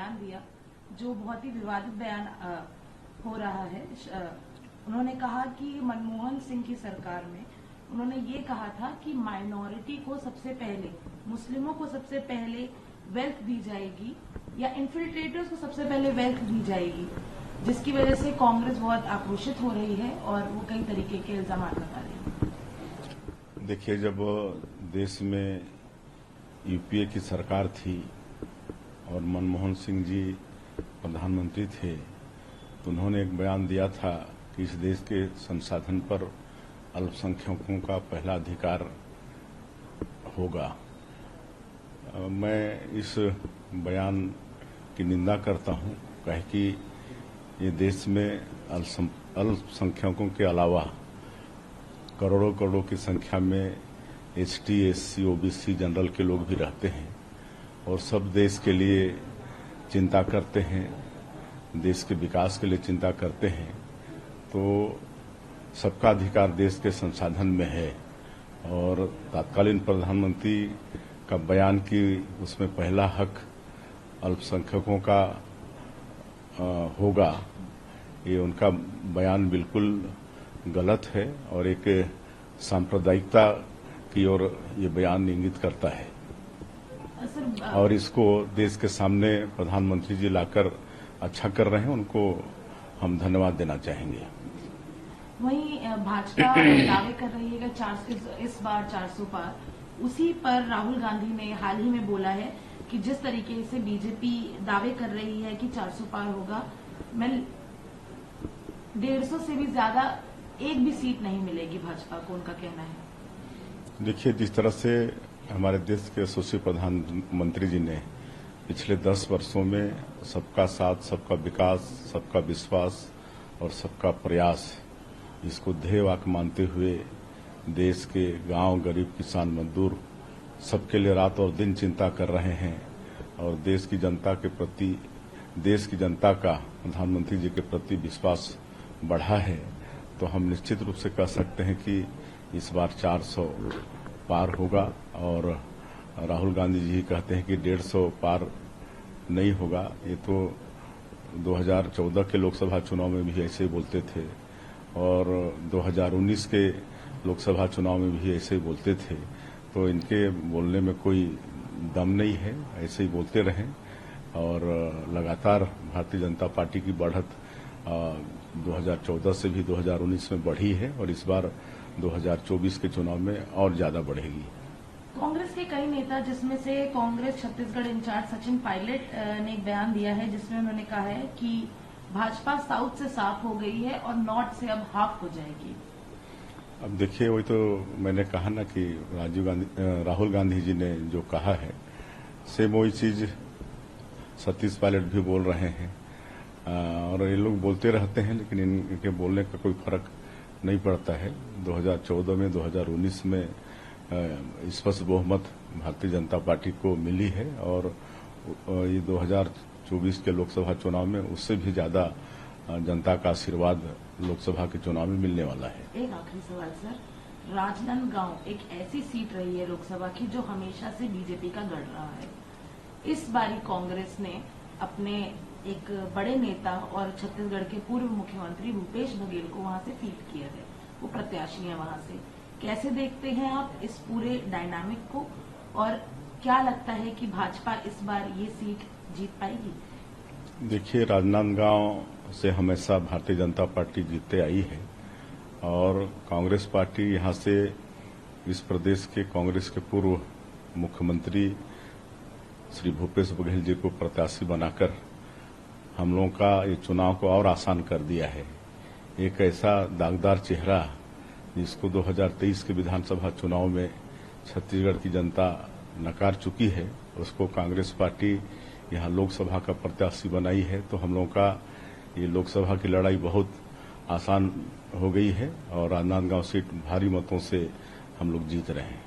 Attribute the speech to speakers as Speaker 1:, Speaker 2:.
Speaker 1: बयान दिया जो बहुत ही विवादित बयान हो रहा है। उन्होंने कहा कि मनमोहन सिंह की सरकार में उन्होंने ये कहा था कि माइनॉरिटी को सबसे पहले, मुस्लिमों को सबसे पहले वेल्थ दी जाएगी या इन्फिल्ट्रेटर्स को सबसे पहले वेल्थ दी जाएगी, जिसकी वजह से कांग्रेस बहुत आक्रोशित हो रही है और वो कई तरीके के इल्जाम लगा रही है।
Speaker 2: देखिए, जब देश में यूपीए की सरकार थी और मनमोहन सिंह जी प्रधानमंत्री थे तो उन्होंने एक बयान दिया था कि इस देश के संसाधन पर अल्पसंख्यकों का पहला अधिकार होगा। मैं इस बयान की निंदा करता हूं, कहे कि ये देश में अल्पसंख्यकों के अलावा करोड़ों करोड़ों की संख्या में एसटी, एससी, ओबीसी, जनरल के लोग भी रहते हैं और सब देश के लिए चिंता करते हैं, देश के विकास के लिए चिंता करते हैं। तो सबका अधिकार देश के संसाधन में है और तत्कालीन प्रधानमंत्री का बयान कि उसमें पहला हक अल्पसंख्यकों का होगा, ये उनका बयान बिल्कुल गलत है और एक सांप्रदायिकता की ओर ये बयान इंगित करता है और इसको देश के सामने प्रधानमंत्री जी लाकर अच्छा कर रहे हैं, उनको हम धन्यवाद देना चाहेंगे।
Speaker 1: वहीं भाजपा दावे कर रही है कि इस बार 400 पार, उसी पर राहुल गांधी ने हाल ही में बोला है कि जिस तरीके से बीजेपी दावे कर रही है कि 400 पार होगा, मैं 150 से भी ज्यादा एक भी सीट नहीं मिलेगी भाजपा को, उनका कहना है।
Speaker 2: देखिए, जिस तरह से हमारे देश के यशस्वी प्रधानमंत्री जी ने पिछले 10 वर्षों में सबका साथ, सबका विकास, सबका विश्वास और सबका प्रयास, इसको ध्येय वाक्य मानते हुए देश के गांव, गरीब, किसान, मजदूर सबके लिए रात और दिन चिंता कर रहे हैं और देश की जनता के प्रति, देश की जनता का प्रधानमंत्री जी के प्रति विश्वास बढ़ा है, तो हम निश्चित रूप से कह सकते हैं कि इस बार 400 पार होगा। और राहुल गांधी जी कहते हैं कि 150 पार नहीं होगा। ये तो 2014 के लोकसभा चुनाव में भी ऐसे ही बोलते थे और 2019 के लोकसभा चुनाव में भी ऐसे ही बोलते थे। तो इनके बोलने में कोई दम नहीं है, ऐसे ही बोलते रहें। और लगातार भारतीय जनता पार्टी की बढ़त 2014 से भी 2019 में बढ़ी है और इस बार 2024 के चुनाव में और ज्यादा बढ़ेगी।
Speaker 1: कांग्रेस के कई नेता, जिसमें से कांग्रेस छत्तीसगढ़ इंचार्ज सचिन पायलट ने एक बयान दिया है जिसमें उन्होंने कहा है कि भाजपा साउथ से साफ हो गई है और नॉर्थ से अब हाफ हो जाएगी।
Speaker 2: अब देखिए, वही तो मैंने कहा ना कि राहुल गांधी जी ने जो कहा है सेम वही चीज सतीश पायलट भी बोल रहे हैं और ये लोग बोलते रहते हैं, लेकिन इनके बोलने का कोई फर्क नहीं पड़ता है। 2014 में, 2019 में स्पष्ट बहुमत भारतीय जनता पार्टी को मिली है और ये 2024 के लोकसभा चुनाव में उससे भी ज्यादा जनता का आशीर्वाद लोकसभा के चुनाव में मिलने वाला है।
Speaker 1: एक आखिरी सवाल सर, राजनांदगांव एक ऐसी सीट रही है लोकसभा की जो हमेशा से बीजेपी का गढ़ रहा है। इस बारी कांग्रेस ने अपने एक बड़े नेता और छत्तीसगढ़ के पूर्व मुख्यमंत्री भूपेश बघेल को वहां से फील्ड किया है, वो प्रत्याशी है वहां से। कैसे देखते हैं आप इस पूरे डायनामिक को और क्या लगता है कि भाजपा इस बार ये सीट जीत पाएगी?
Speaker 2: देखिए, राजनांदगांव से हमेशा भारतीय जनता पार्टी जीतते आई है और कांग्रेस पार्टी यहां से इस प्रदेश के कांग्रेस के पूर्व मुख्यमंत्री श्री भूपेश बघेल जी को प्रत्याशी बनाकर हम लोगों का ये चुनाव को और आसान कर दिया है। एक ऐसा दागदार चेहरा जिसको 2023 के विधानसभा चुनाव में छत्तीसगढ़ की जनता नकार चुकी है, उसको कांग्रेस पार्टी यहां लोकसभा का प्रत्याशी बनाई है। तो हम लोगों का ये लोकसभा की लड़ाई बहुत आसान हो गई है और राजनांदगांव सीट भारी मतों से हम लोग जीत रहे हैं।